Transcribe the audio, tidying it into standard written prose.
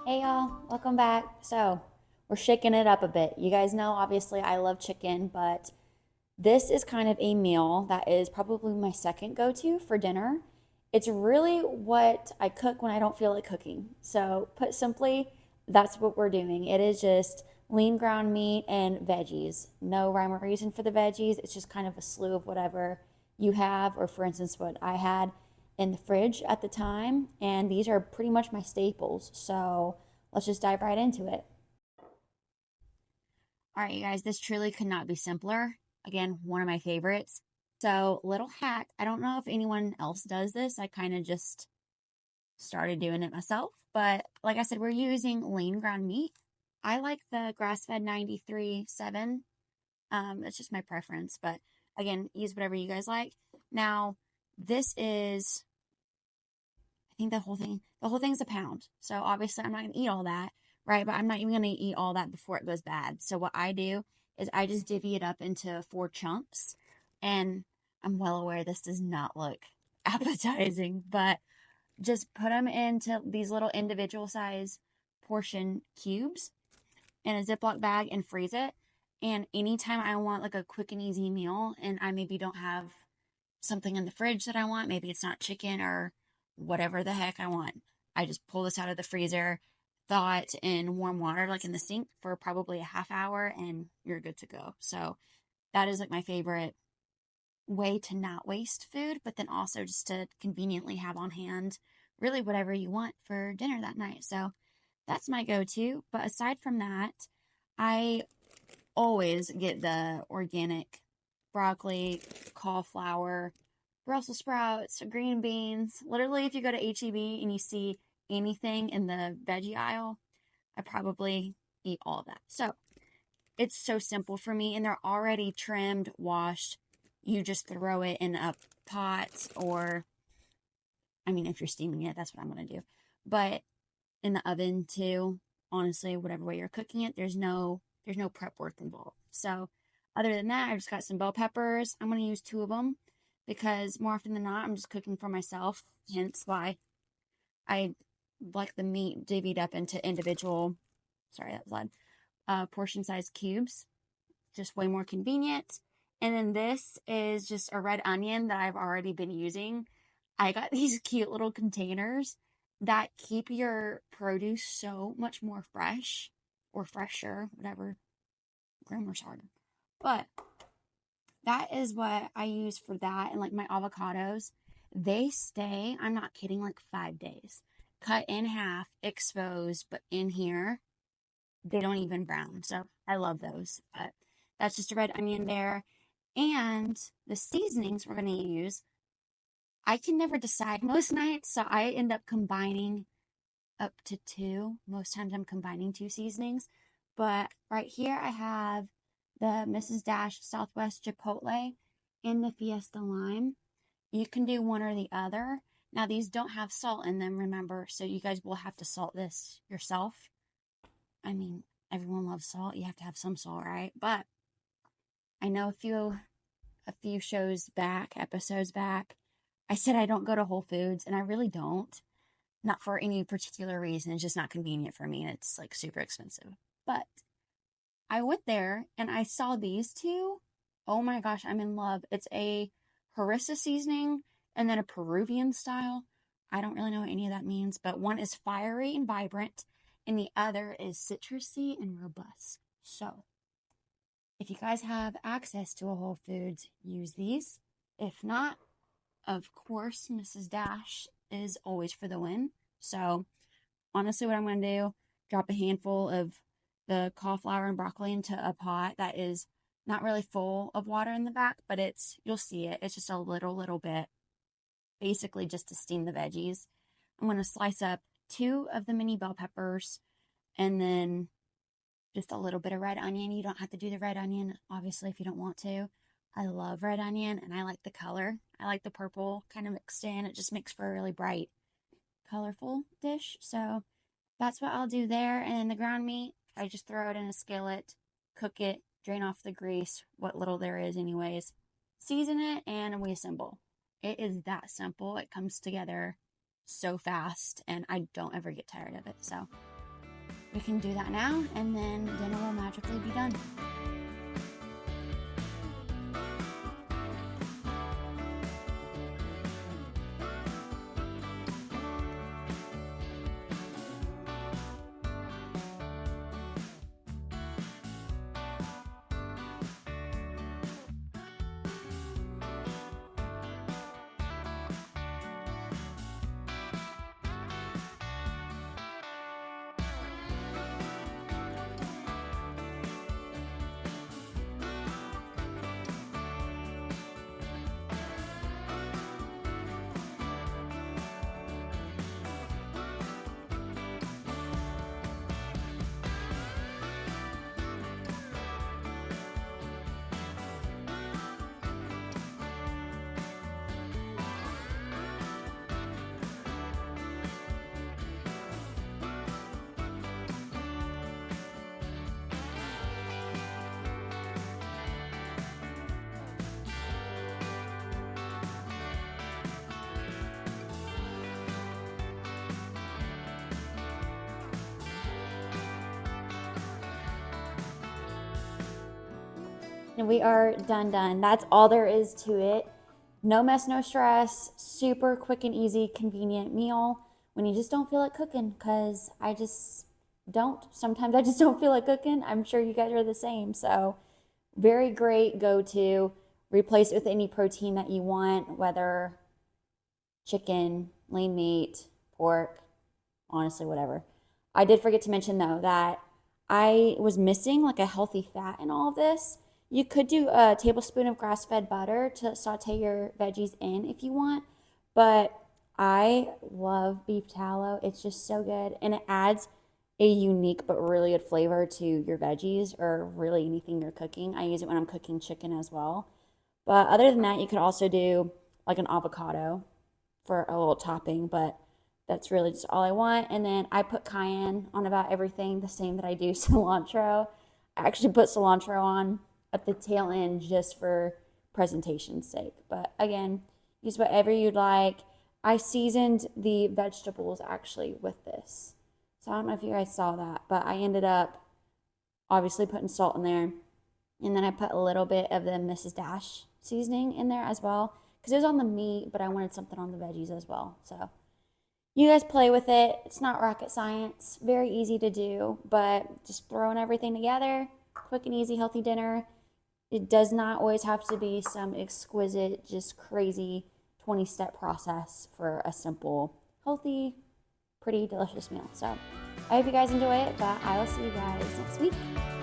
Hey y'all, welcome back. So, we're shaking it up a bit. You guys know, obviously, I love chicken, but this is kind of a meal that is probably my second go to for dinner. It's really what I cook when I don't feel like cooking. So, put simply, that's what we're doing. It is just lean ground meat and veggies. No rhyme or reason for the veggies. It's just kind of a slew of whatever you have, or for instance, what I had in the fridge at the time. And these are pretty much my staples. So, let's just dive right into it. All right, you guys, this truly could not be simpler. Again, one of my favorites. So, little hack. I don't know if anyone else does this. I kind of just started doing it myself. But like I said, we're using lean ground meat. I like the grass fed 93.7. It's just my preference. But again, use whatever you guys like. Now, this is, I think the whole thing's a pound. So obviously I'm not gonna eat all that, right? But I'm not even gonna eat all that before it goes bad. So what I do is I just divvy it up into four chunks. And I'm well aware this does not look appetizing, but just put them into these little individual size portion cubes in a Ziploc bag and freeze it. And anytime I want like a quick and easy meal and I maybe don't have something in the fridge that I want, maybe it's not chicken or whatever the heck I want, I just pull this out of the freezer, thaw it in warm water, like in the sink, for probably a half hour, and you're good to go. So that is like my favorite way to not waste food, but then also just to conveniently have on hand really whatever you want for dinner that night. So that's my go to. But aside from that, I always get the organic broccoli, cauliflower, Brussels sprouts, green beans. Literally, if you go to HEB and you see anything in the veggie aisle, I probably eat all of that. So it's so simple for me, and they're already trimmed, washed. You just throw it in a pot, or, I mean, if you're steaming it, that's what I'm going to do. But in the oven too, honestly, whatever way you're cooking it, there's no prep work involved. So other than that, I just got some bell peppers. I'm going to use two of them because more often than not, I'm just cooking for myself. Hence why I like the meat divvied up into individual, sorry, that was loud, portion size cubes. Just way more convenient. And then this is just a red onion that I've already been using. I got these cute little containers that keep your produce so much more fresh, or fresher, whatever, grammar's hard. But that is what I use for that. And like my avocados, they stay, I'm not kidding, like 5 days. Cut in half, exposed, but in here, they don't even brown. So I love those. But that's just a red onion there. And the seasonings we're going to use, I can never decide most nights. So I end up combining up to two. Most times I'm combining two seasonings. But right here I have the Mrs. Dash Southwest Chipotle and the Fiesta Lime. You can do one or the other. Now, these don't have salt in them, remember, so you guys will have to salt this yourself. I mean, everyone loves salt. You have to have some salt, right? But I know a few shows back, episodes back, I said I don't go to Whole Foods, and I really don't. Not for any particular reason. It's just not convenient for me, and it's like super expensive. But I went there and I saw these two. Oh my gosh, I'm in love. It's a harissa seasoning and then a Peruvian style. I don't really know what any of that means, but one is fiery and vibrant, and the other is citrusy and robust. So, if you guys have access to a Whole Foods, use these. If not, of course, Mrs. Dash is always for the win. So, honestly, what I'm going to do, drop a handful of the cauliflower and broccoli into a pot that is not really full of water in the back, but you'll see it. It's just a little bit, basically just to steam the veggies. I'm going to slice up two of the mini bell peppers and then just a little bit of red onion. You don't have to do the red onion, obviously, if you don't want to. I love red onion and I like the color. I like the purple kind of mixed in. It just makes for a really bright, colorful dish. So that's what I'll do there. And the ground meat, I just throw it in a skillet, cook it, drain off the grease, what little there is, anyways. Season it, and we assemble. It is that simple. It comes together so fast, and I don't ever get tired of it. So we can do that now, and then dinner will magically be done. And we are done. That's all there is to it. No mess, no stress, super quick and easy, convenient meal when you just don't feel like cooking, because I just don't. Sometimes I just don't feel like cooking. I'm sure you guys are the same. So very great go-to. Replace it with any protein that you want, whether chicken, lean meat, pork, honestly, whatever. I did forget to mention though that I was missing like a healthy fat in all of this. You could do a tablespoon of grass-fed butter to saute your veggies in if you want, but I love beef tallow. It's just so good, and it adds a unique but really good flavor to your veggies or really anything you're cooking. I use it when I'm cooking chicken as well. But other than that, you could also do like an avocado for a little topping, but that's really just all I want. And then I put cayenne on about everything, the same that I do cilantro. I actually put cilantro on at the tail end just for presentation's sake. But again, use whatever you'd like. I seasoned the vegetables actually with this. So I don't know if you guys saw that, but I ended up obviously putting salt in there. And then I put a little bit of the Mrs. Dash seasoning in there as well, because it was on the meat, but I wanted something on the veggies as well. So you guys play with it. It's not rocket science. Very easy to do, but just throwing everything together, quick and easy, healthy dinner. It does not always have to be some exquisite, just crazy 20-step process for a simple, healthy, pretty delicious meal. So I hope you guys enjoy it, but I will see you guys next week.